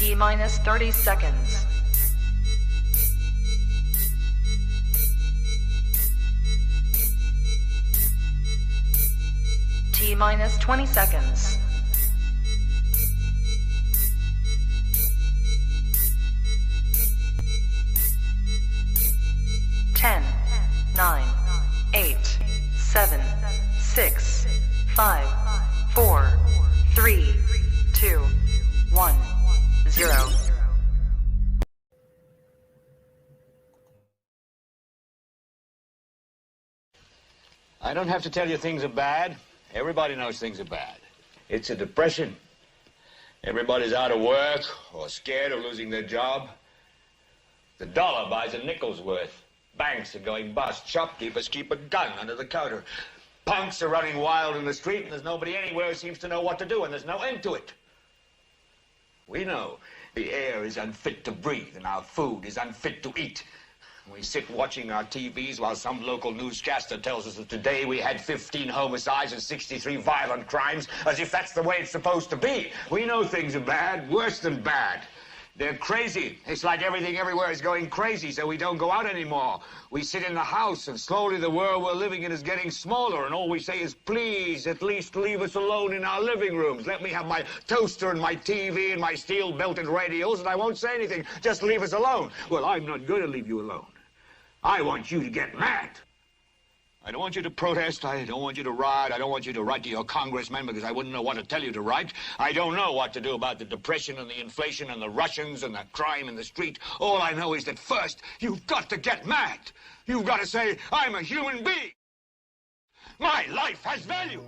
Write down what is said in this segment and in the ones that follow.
T minus 30 seconds. T minus 20 seconds. 10, 9, 8, 7, 6, 5, 4, 3, 2, 1, 0. I don't have to tell you things are bad. Everybody knows things are bad. It's a depression. Everybody's out of work or scared of losing their job. The dollar buys a nickel's worth. Banks are going bust. Shopkeepers keep a gun under the counter. Punks are running wild in the street, and there's nobody anywhere who seems to know what to do, and there's no end to it. We know the air is unfit to breathe, and our food is unfit to eat. We sit watching our TVs while some local newscaster tells us that today we had 15 homicides and 63 violent crimes, as if that's the way it's supposed to be. We know things are bad, worse than bad. They're crazy. It's like everything everywhere is going crazy, so we don't go out anymore. We sit in the house, and slowly the world we're living in is getting smaller, and all we say is, please, at least leave us alone in our living rooms. Let me have my toaster and my TV and my steel-belted radios, and I won't say anything. Just leave us alone. Well, I'm not going to leave you alone. I want you to get mad. I don't want you to protest. I don't want you to riot. I don't want you to write to your congressman because I wouldn't know what to tell you to write. I don't know what to do about the depression and the inflation and the Russians and the crime in the street. All I know is that first, you've got to get mad. You've got to say, I'm a human being. My life has value.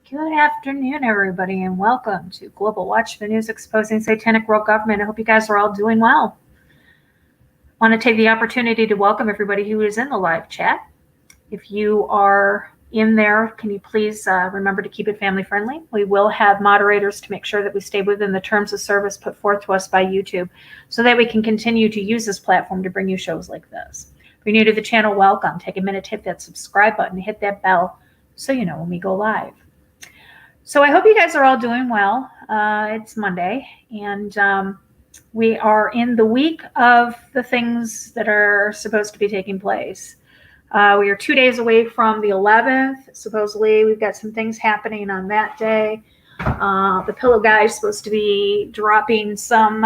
Good afternoon, everybody, and welcome to Global Watch, the news exposing satanic world government. I hope you guys are all doing well. I want to take the opportunity to welcome everybody who is in the live chat. If you are in there, can you please remember to keep it family friendly? We will have moderators to make sure that we stay within the terms of service put forth to us by YouTube so that we can continue to use this platform to bring you shows like this. If you're new to the channel, welcome. Take a minute to hit that subscribe button, hit that bell so you know when we go live. So I hope you guys are all doing well. It's Monday, and we are in the week of the things that are supposed to be taking place. We are 2 days away from the 11th. Supposedly, we've got some things happening on that day. The Pillow Guy is supposed to be dropping some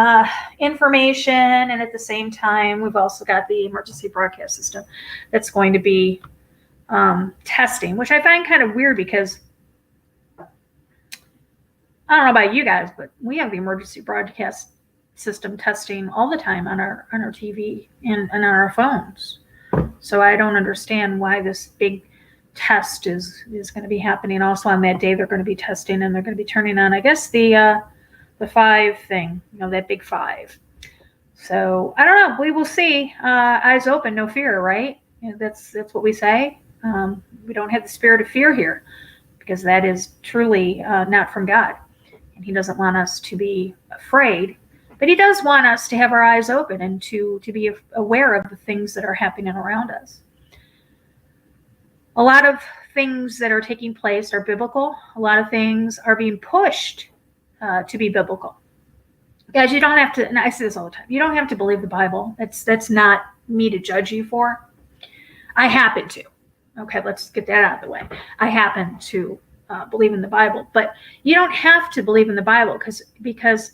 information, and at the same time, we've also got the emergency broadcast system that's going to be testing, which I find kind of weird because I don't know about you guys, but we have the emergency broadcast system testing all the time on our TV and on our phones. So I don't understand why this big test is going to be happening. Also on that day, they're going to be testing and they're going to be turning on, I guess, the 5 thing, that big 5. So I don't know. We will see. Eyes open, no fear, right? That's what we say. We don't have the spirit of fear here, because that is truly not from God. And he doesn't want us to be afraid, but he does want us to have our eyes open and to be aware of the things that are happening around us. A lot of things that are taking place are biblical. A lot of things are being pushed to be biblical. Guys, you don't have to, and I say this all the time, you don't have to believe the Bible. That's not me to judge you for. I happen to. Okay, let's get that out of the way. I happen to believe in the Bible, but you don't have to believe in the Bible because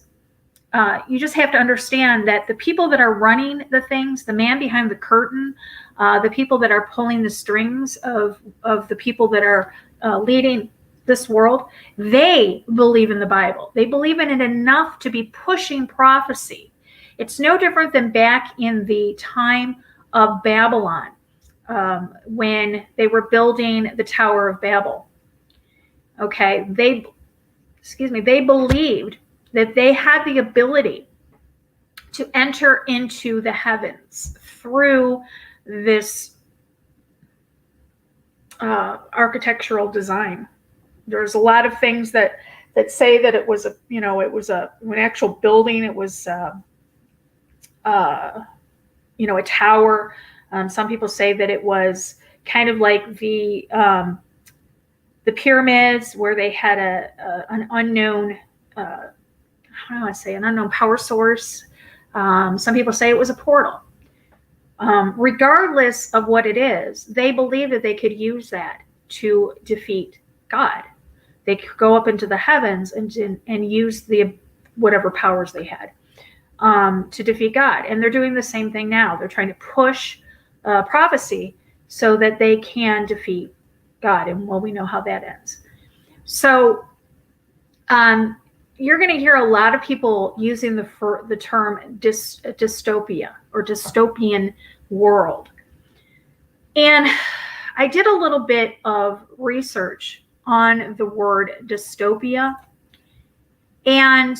you just have to understand that the people that are running the things, the man behind the curtain, the people that are pulling the strings of the people that are leading this world, they believe in the Bible. They believe in it enough to be pushing prophecy. It's no different than back in the time of Babylon, when they were building the Tower of Babel. Okay, they believed that they had the ability to enter into the heavens through this architectural design. There's a lot of things that say that it was an actual building. It was a tower. Some people say that it was kind of like the pyramids, where they had an unknown an unknown power source. Some people say it was a portal. Regardless of what it is, they believe that they could use that to defeat God. They could go up into the heavens and use the whatever powers they had to defeat God. And they're doing the same thing now. They're trying to push prophecy so that they can defeat God. And well, we know how that ends. So you're going to hear a lot of people using the term dystopia or dystopian world. And I did a little bit of research on the word dystopia, and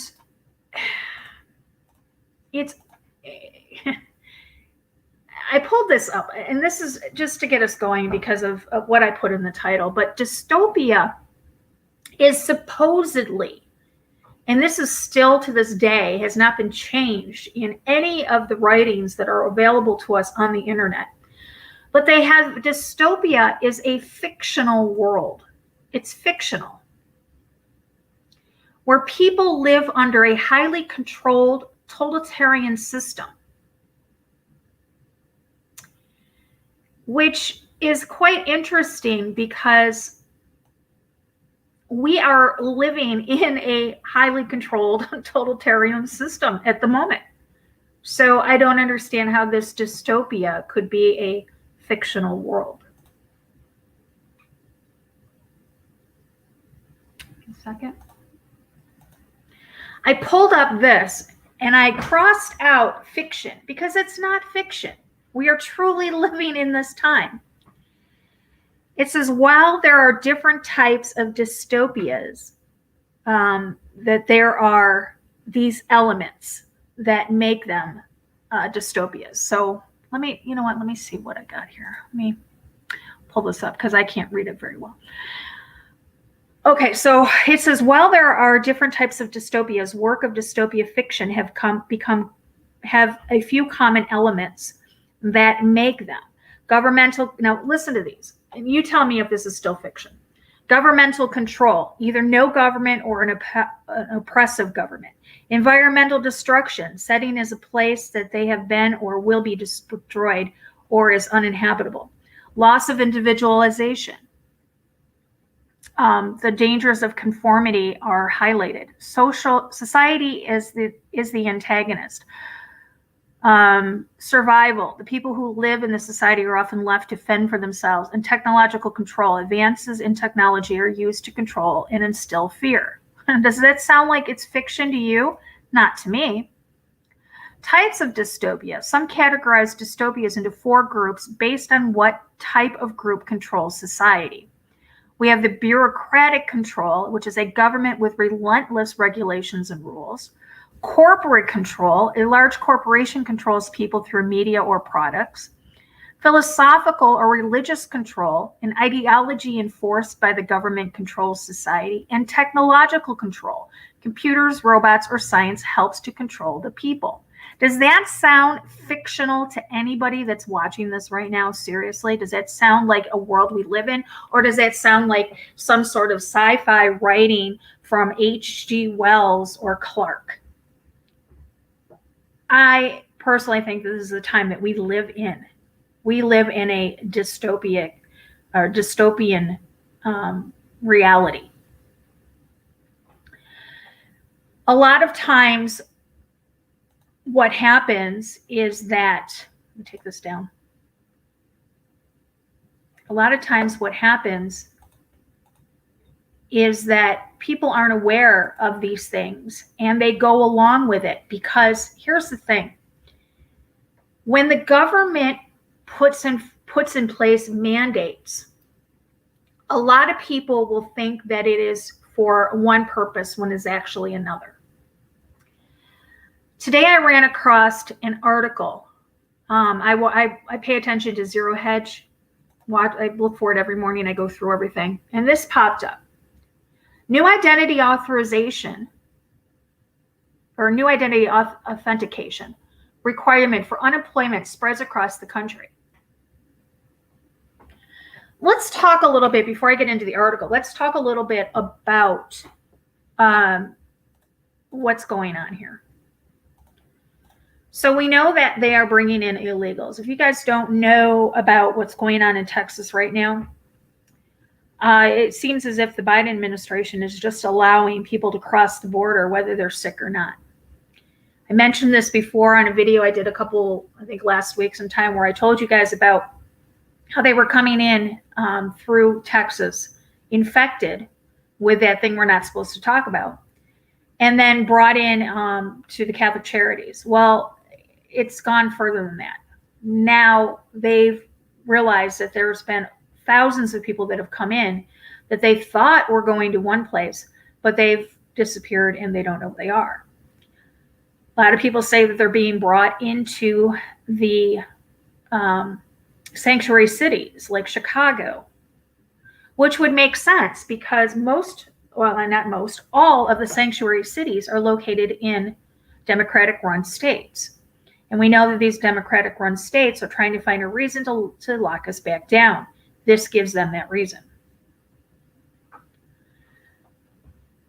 I pulled this up, and this is just to get us going because of what I put in the title, but dystopia is supposedly, and this is still to this day, has not been changed in any of the writings that are available to us on the internet. But dystopia is a fictional world. It's fictional, where people live under a highly controlled totalitarian system, which is quite interesting because we are living in a highly controlled totalitarian system at the moment. So I don't understand how this dystopia could be a fictional world. A second. I pulled up this and I crossed out fiction because it's not fiction. We are truly living in this time. It says, while there are different types of dystopias, that there are these elements that make them dystopias. So let me see what I got here. Let me pull this up because I can't read it very well. Okay, so it says, while there are different types of dystopias, work of dystopia fiction have a few common elements that make them. Governmental, now listen to these, and you tell me if this is still fiction. Governmental control, either no government or an oppressive government. Environmental destruction, setting as a place that they have been or will be destroyed or is uninhabitable. Loss of individualization. The dangers of conformity are highlighted. Society is the antagonist. Survival. The people who live in the society are often left to fend for themselves. And technological control. Advances in technology are used to control and instill fear. Does that sound like it's fiction to you? Not to me. Types of dystopia. Some categorize dystopias into 4 groups based on what type of group controls society. We have the bureaucratic control, which is a government with relentless regulations and rules. Corporate control, a large corporation controls people through media or products. Philosophical or religious control, an ideology enforced by the government controls society, and technological control. Computers, robots, or science helps to control the people. Does that sound fictional to anybody that's watching this right now? Seriously, does that sound like a world we live in? Or does that sound like some sort of sci-fi writing from H.G. Wells or Clarke? I personally think this is the time that we live in. We live in a dystopian reality. A lot of times what happens is that, let me take this down. A lot of times what happens is that people aren't aware of these things and they go along with it, because here's the thing. When the government puts in place mandates, a lot of people will think that it is for one purpose when it's actually another. Today I ran across an article. I pay attention to Zero Hedge. I look for it every morning. I go through everything. And this popped up. New identity authorization or new identity authentication requirement for unemployment spreads across the country. Let's talk a little bit, before I get into the article, let's talk a little bit about what's going on here. So we know that they are bringing in illegals. If you guys don't know about what's going on in Texas right now, it seems as if the Biden administration is just allowing people to cross the border, whether they're sick or not. I mentioned this before on a video I did I think last week sometime, where I told you guys about how they were coming in through Texas, infected with that thing we're not supposed to talk about, and then brought in to the Catholic Charities. Well, it's gone further than that. Now they've realized that there's been thousands of people that have come in that they thought were going to one place, but they've disappeared and they don't know what they are. A lot of people say that they're being brought into the sanctuary cities like Chicago, which would make sense because all of the sanctuary cities are located in Democratic-run states. And we know that these Democratic-run states are trying to find a reason to lock us back down. This gives them that reason.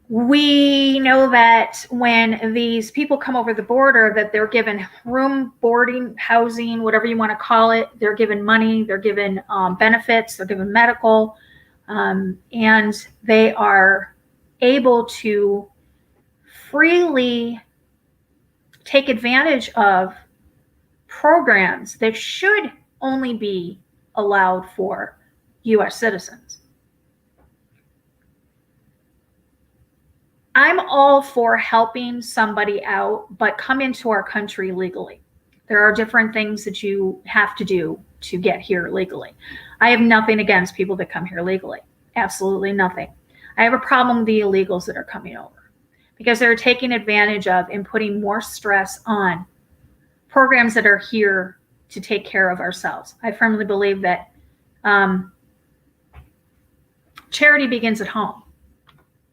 We know that when these people come over the border, that they're given room, boarding, housing, whatever you want to call it. They're given money, they're given benefits, they're given medical, and they are able to freely take advantage of programs that should only be allowed for U.S. citizens. I'm all for helping somebody out, but come into our country legally. There are different things that you have to do to get here legally. I have nothing against people that come here legally. Absolutely nothing. I have a problem with the illegals that are coming over because they're taking advantage of and putting more stress on programs that are here to take care of ourselves. I firmly believe that charity begins at home.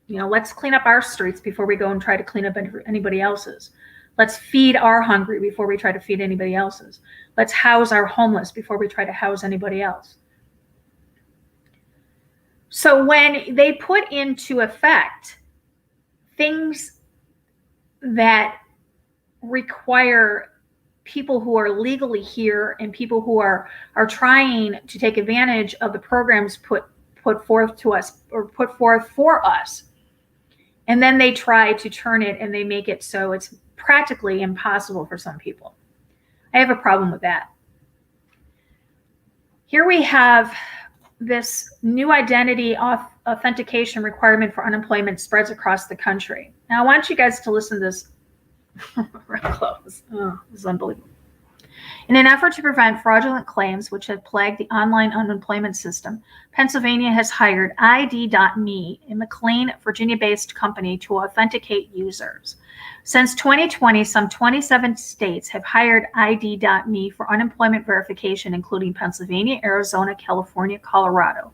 Let's clean up our streets before we go and try to clean up anybody else's. Let's feed our hungry before we try to feed anybody else's. Let's house our homeless before we try to house anybody else. So when they put into effect things that require people who are legally here and people who are trying to take advantage of the programs put forth to us or put forth for us, and then they try to turn it and they make it so it's practically impossible for some people. I have a problem with that. Here we have this new identity authentication requirement for unemployment spreads across the country. Now I want you guys to listen to this real close. Oh, this is unbelievable. In an effort to prevent fraudulent claims, which have plagued the online unemployment system, Pennsylvania has hired ID.me, a McLean, Virginia-based company, to authenticate users. Since 2020, some 27 states have hired ID.me for unemployment verification, including Pennsylvania, Arizona, California, Colorado,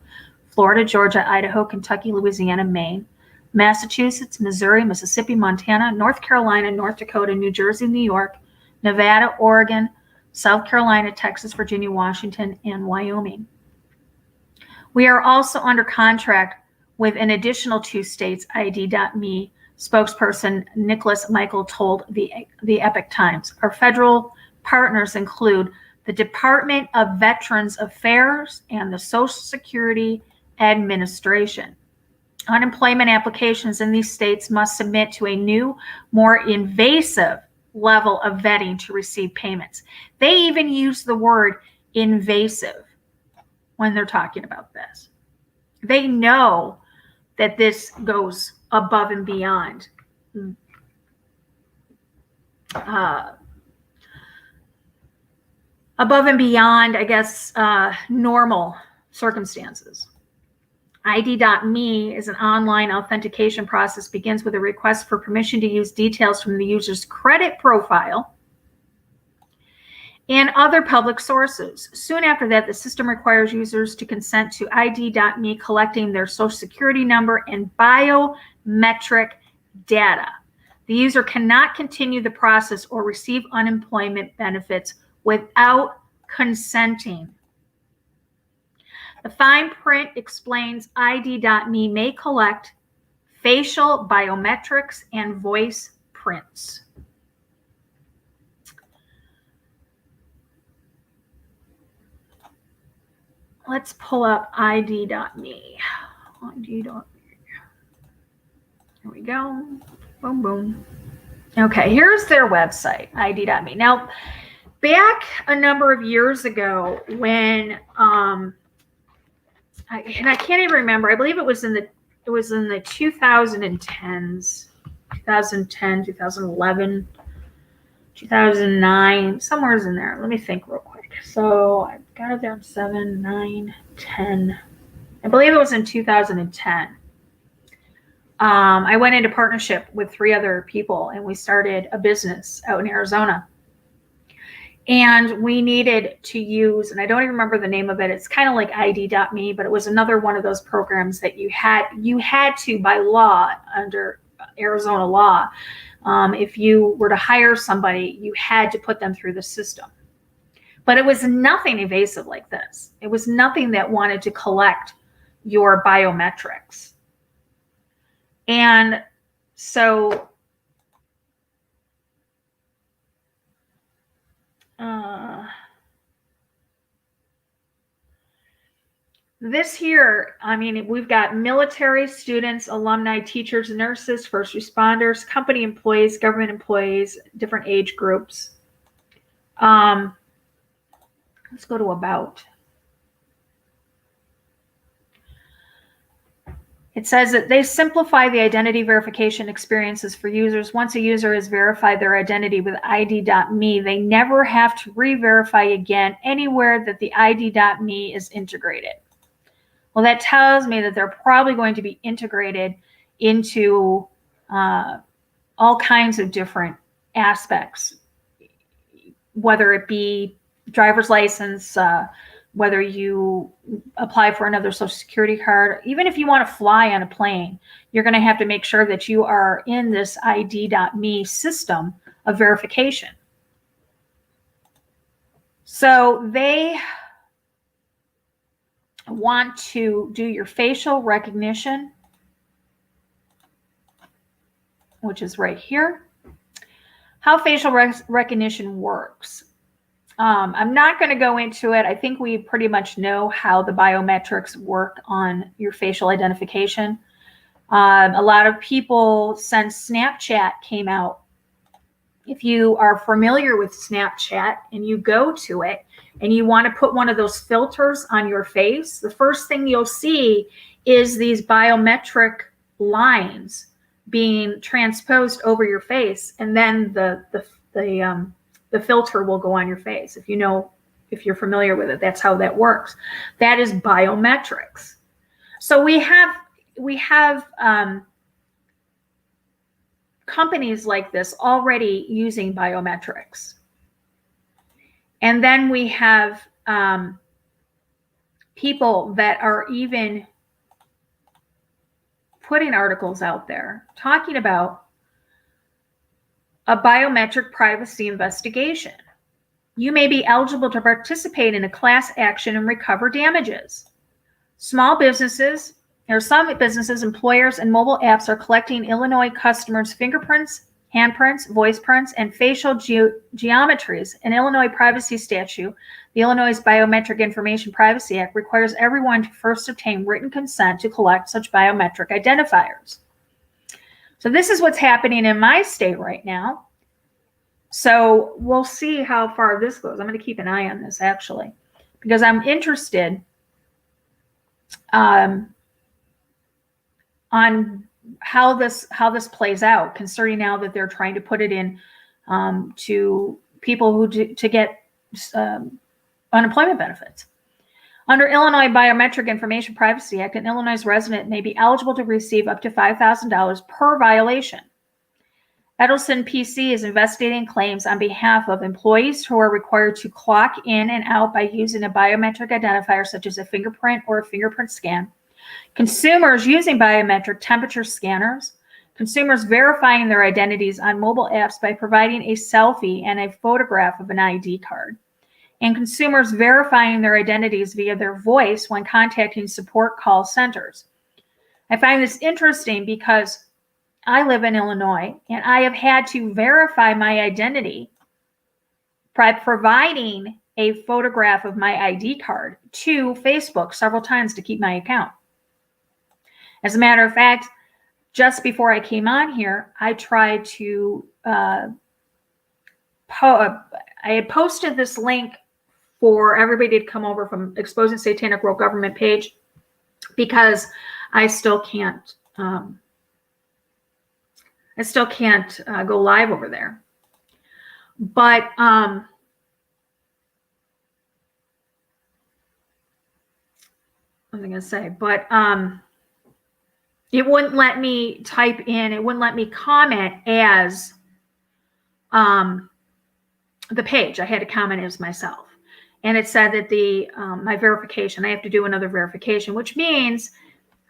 Florida, Georgia, Idaho, Kentucky, Louisiana, Maine, Massachusetts, Missouri, Mississippi, Montana, North Carolina, North Dakota, New Jersey, New York, Nevada, Oregon, South Carolina, Texas, Virginia, Washington, and Wyoming. We are also under contract with an additional 2 states, ID.me spokesperson Nicholas Michael told the Epoch Times. Our federal partners include the Department of Veterans Affairs and the Social Security Administration. Unemployment applications in these states must submit to a new, more invasive level of vetting to receive payments. They even use the word invasive when they're talking about this. They know that this goes above and beyond normal circumstances. ID.me is an online authentication process, begins with a request for permission to use details from the user's credit profile and other public sources. Soon after that, the system requires users to consent to ID.me collecting their social security number and biometric data. The user cannot continue the process or receive unemployment benefits without consenting. The fine print explains ID.me may collect facial biometrics and voice prints. Let's pull up ID.me. ID.me. Here we go. Boom, boom. Okay, here's their website, ID.me. Now, back a number of years ago when I can't even remember. I believe it was in the 2010s, 2010, 2011, 2009, somewhere's in there. Let me think real quick. So I got it there in 7, 9, 10. I believe it was in 2010. I went into partnership with 3 other people, and we started a business out in Arizona. And we needed to use, and I don't even remember the name of it. It's kind of like ID.me, but it was another one of those programs that you had to, by law, under Arizona law, if you were to hire somebody, you had to put them through the system. But it was nothing invasive like this. It was nothing that wanted to collect your biometrics. And so this here, I mean, we've got military, students, alumni, teachers, nurses, first responders, company employees, government employees, different age groups. Let's go to about. It says that they simplify the identity verification experiences for users. Once a user has verified their identity with ID.me, they never have to re-verify again anywhere that the ID.me is integrated. Well, that tells me that they're probably going to be integrated into all kinds of different aspects, whether it be driver's license, whether you apply for another social security card, even if you want to fly on a plane, you're going to have to make sure that you are in this ID.me system of verification. So they want to do your facial recognition, which is right here. How facial recognition works. I'm not going to go into it. I think we pretty much know how the biometrics work on your facial identification. A lot of people, since Snapchat came out, if you are familiar with Snapchat and you go to it and you want to put one of those filters on your face, the first thing you'll see is these biometric lines being transposed over your face, and then the the filter will go on your face. If you're familiar with it, that's how that works. That is biometrics. So we have companies like this already using biometrics. And then we have people that are even putting articles out there talking about a biometric privacy investigation. You may be eligible to participate in a class action and recover damages. Some businesses, employers, and mobile apps are collecting Illinois customers' fingerprints, handprints, voice prints, and facial geometries. An Illinois privacy statute, the Illinois Biometric Information Privacy Act, requires everyone to first obtain written consent to collect such biometric identifiers. So this is what's happening in my state right now. So we'll see how far this goes. I'm going to keep an eye on this, actually, because I'm interested on how this plays out, concerning now that they're trying to put it in to people to get unemployment benefits. Under Illinois Biometric Information Privacy Act, an Illinois resident may be eligible to receive up to $5,000 per violation. Edelson PC is investigating claims on behalf of employees who are required to clock in and out by using a biometric identifier such as a fingerprint or a fingerprint scan, consumers using biometric temperature scanners, consumers verifying their identities on mobile apps by providing a selfie and a photograph of an ID card, and consumers verifying their identities via their voice when contacting support call centers. I find this interesting because I live in Illinois and I have had to verify my identity by providing a photograph of my ID card to Facebook several times to keep my account. As a matter of fact, just before I came on here, I tried to, I had posted this link for everybody to come over from Exposing Satanic World Government page, because I still can't go live over there. But what was I going to say? But it wouldn't let me type in, it wouldn't let me comment as the page. I had to comment as myself. And it said that my verification, I have to do another verification, which means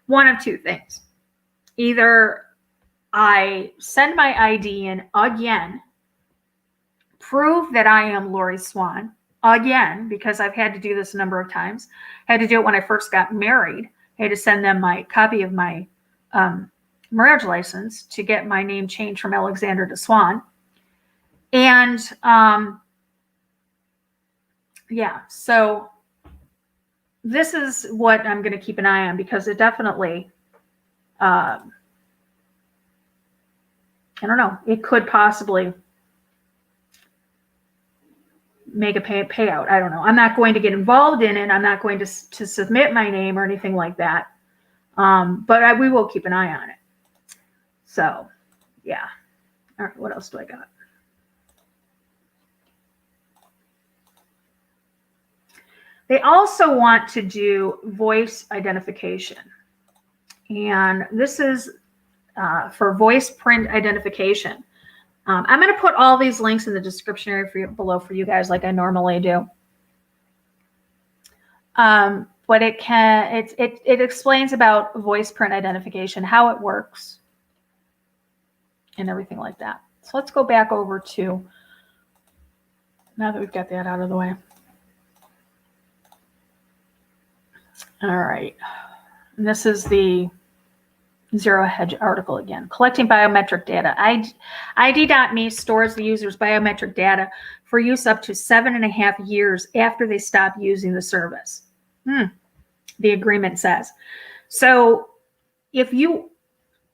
one of two things. Either I send my ID in again, prove that I am Laurie Swan again, because I've had to do this a number of times. I had to do it when I first got married. I had to send them my copy of my marriage license to get my name changed from Alexander to Swan. And yeah, so this is what I'm going to keep an eye on, because it definitely, I don't know, it could possibly make a payout. I don't know. I'm not going to get involved in it. I'm not going to submit my name or anything like that. But we will keep an eye on it. So, yeah. All right, what else do I got? They also want to do voice identification. And this is for voice print identification. I'm going to put all these links in the description area below for you guys, like I normally do. But it explains about voice print identification, how it works, and everything like that. So let's go back over to, now that we've got that out of the way. All right. And this is the Zero Hedge article again. Collecting biometric data. ID.me stores the user's biometric data for use up to 7.5 years after they stop using the service. The agreement says. So if you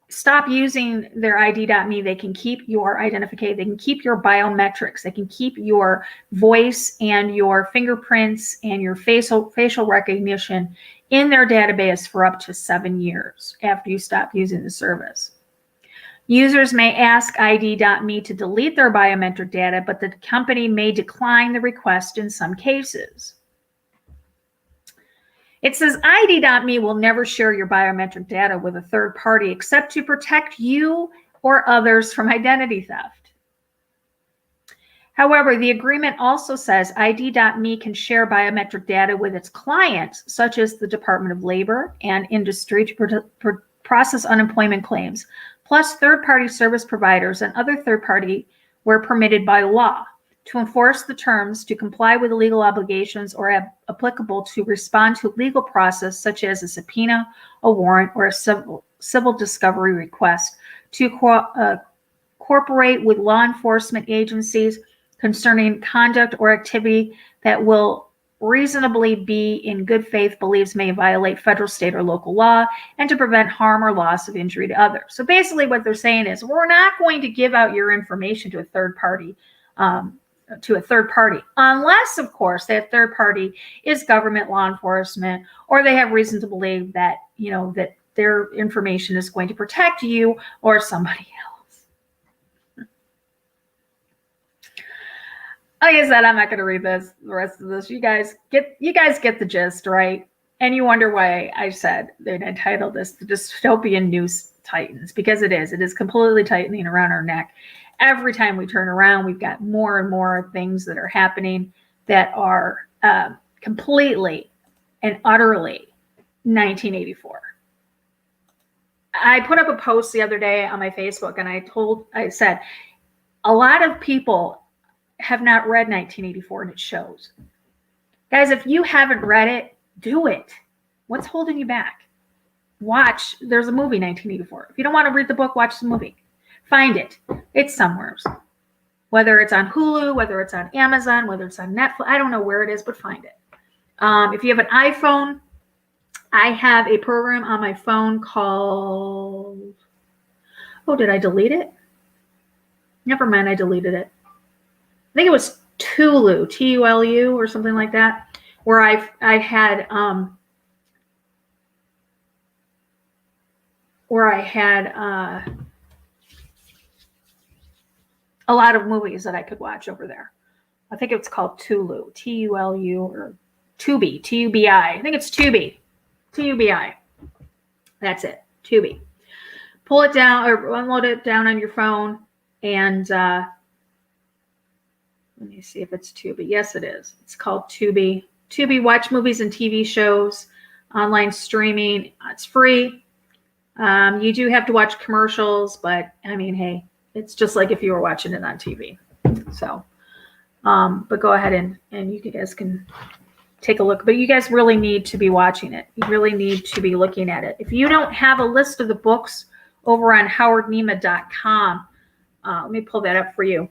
stop using their ID.me, they can keep your identification, they can keep your biometrics, they can keep your voice and your fingerprints and your facial recognition in their database for up to 7 years after you stop using the service. Users may ask ID.me to delete their biometric data, but the company may decline the request in some cases. It says ID.me will never share your biometric data with a third party except to protect you or others from identity theft. However, the agreement also says ID.me can share biometric data with its clients, such as the Department of Labor and Industry, to process unemployment claims, plus third-party service providers and other third-party where permitted by law, to enforce the terms, to comply with legal obligations, or applicable to respond to legal process such as a subpoena, a warrant, or a civil discovery request, to cooperate with law enforcement agencies concerning conduct or activity that will reasonably be in good faith believes may violate federal, state, or local law, and to prevent harm or loss of injury to others. So basically what they're saying is we're not going to give out your information to a third party, unless, of course, that third party is government, law enforcement, or they have reason to believe that, that their information is going to protect you or somebody else. Like I said, I'm not going to read the rest of this. You guys get the gist, right? And you wonder why I said they entitled this the Dystopian Noose Tightens, because it is completely tightening around our neck. Every time we turn around, we've got more and more things that are happening that are completely and utterly 1984. I put up a post the other day on my Facebook, and I said, a lot of people have not read 1984, and it shows. Guys, if you haven't read it, do it. What's holding you back? Watch. There's a movie, 1984. If you don't want to read the book, watch the movie. Find it. It's somewhere. Whether it's on Hulu, whether it's on Amazon, whether it's on Netflix, I don't know where it is, but find it. If you have an iPhone, I have a program on my phone called, did I delete it? Never mind, I deleted it. I think it was Tulu, Tulu, or something like that, where I had a lot of movies that I could watch over there. I think it's called Tulu, Tulu, or Tubi, Tubi. I think it's Tubi, Tubi. That's it, Tubi. Pull it down or unload it down on your phone, and let me see if it's Tubi. Yes, it is. It's called Tubi. Tubi, watch movies and TV shows, online streaming. It's free. You do have to watch commercials, but I mean, hey, it's just like if you were watching it on TV. So, but go ahead and you guys can take a look. But you guys really need to be watching it. You really need to be looking at it. If you don't have a list of the books over on howardnema.com, let me pull that up for you.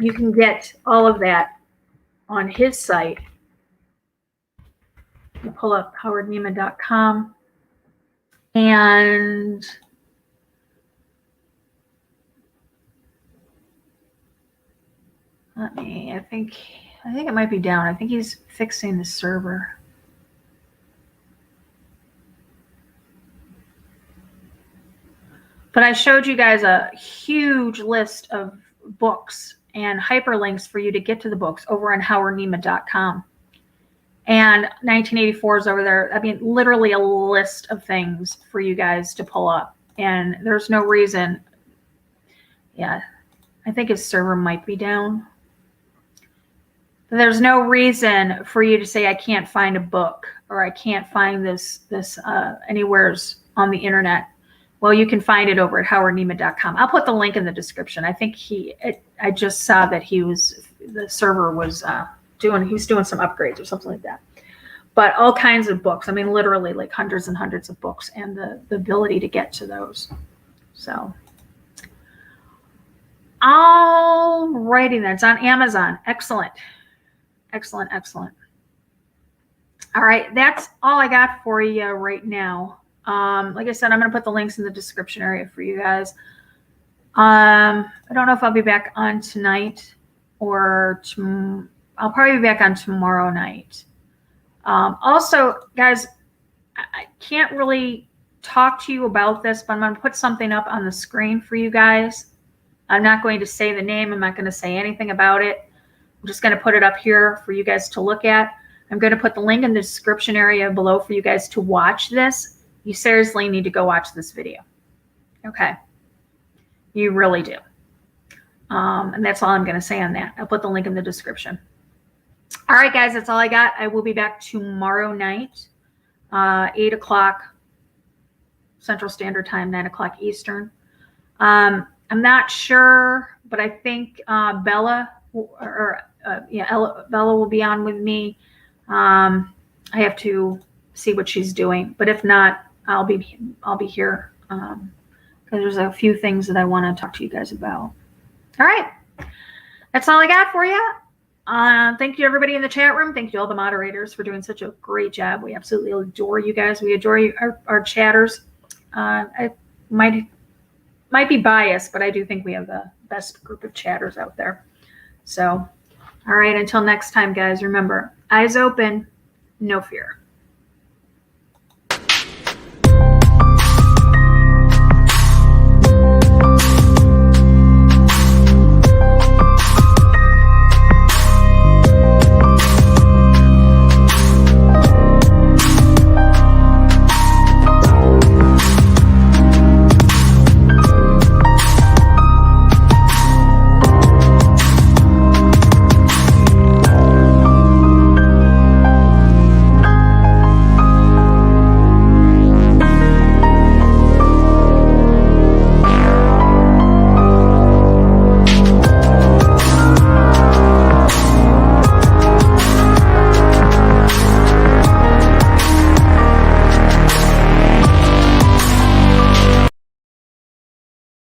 You can get all of that on his site. You pull up howardnema.com, and I think it might be down. I think he's fixing the server. But I showed you guys a huge list of books and hyperlinks for you to get to the books over on howardnema.com. And 1984 is over there. I mean, literally a list of things for you guys to pull up. And there's no reason. Yeah, I think his server might be down. But there's no reason for you to say, I can't find a book, or I can't find this anywhere on the internet. Well, you can find it over at howardnema.com. I'll put the link in the description. I think I just saw that the server was doing some upgrades or something like that. But all kinds of books. I mean, literally like hundreds and hundreds of books, and the ability to get to those. So, alrighty then. It's on Amazon. Excellent. Excellent, excellent. All right, that's all I got for you right now. Like I said, I'm going to put the links in the description area for you guys. I don't know if I'll be back on tonight or I'll probably be back on tomorrow night. Also, guys, I can't really talk to you about this, but I'm going to put something up on the screen for you guys. I'm not going to say the name. I'm not going to say anything about it. I'm just going to put it up here for you guys to look at. I'm going to put the link in the description area below for you guys to watch this. You seriously need to go watch this video. Okay. You really do. And that's all I'm going to say on that. I'll put the link in the description. All right, guys, that's all I got. I will be back tomorrow night, 8 o'clock Central Standard Time, 9 o'clock Eastern. I'm not sure, but I think Bella will be on with me. I have to see what she's doing, but if not, I'll be here because there's a few things that I want to talk to you guys about. All right, that's all I got for you. Thank you everybody in the chat room. Thank you all the moderators for doing such a great job. We absolutely adore you guys. We adore you, our chatters. I might be biased, but I do think we have the best group of chatters out there. So, all right, until next time, guys, remember, eyes open, no fear.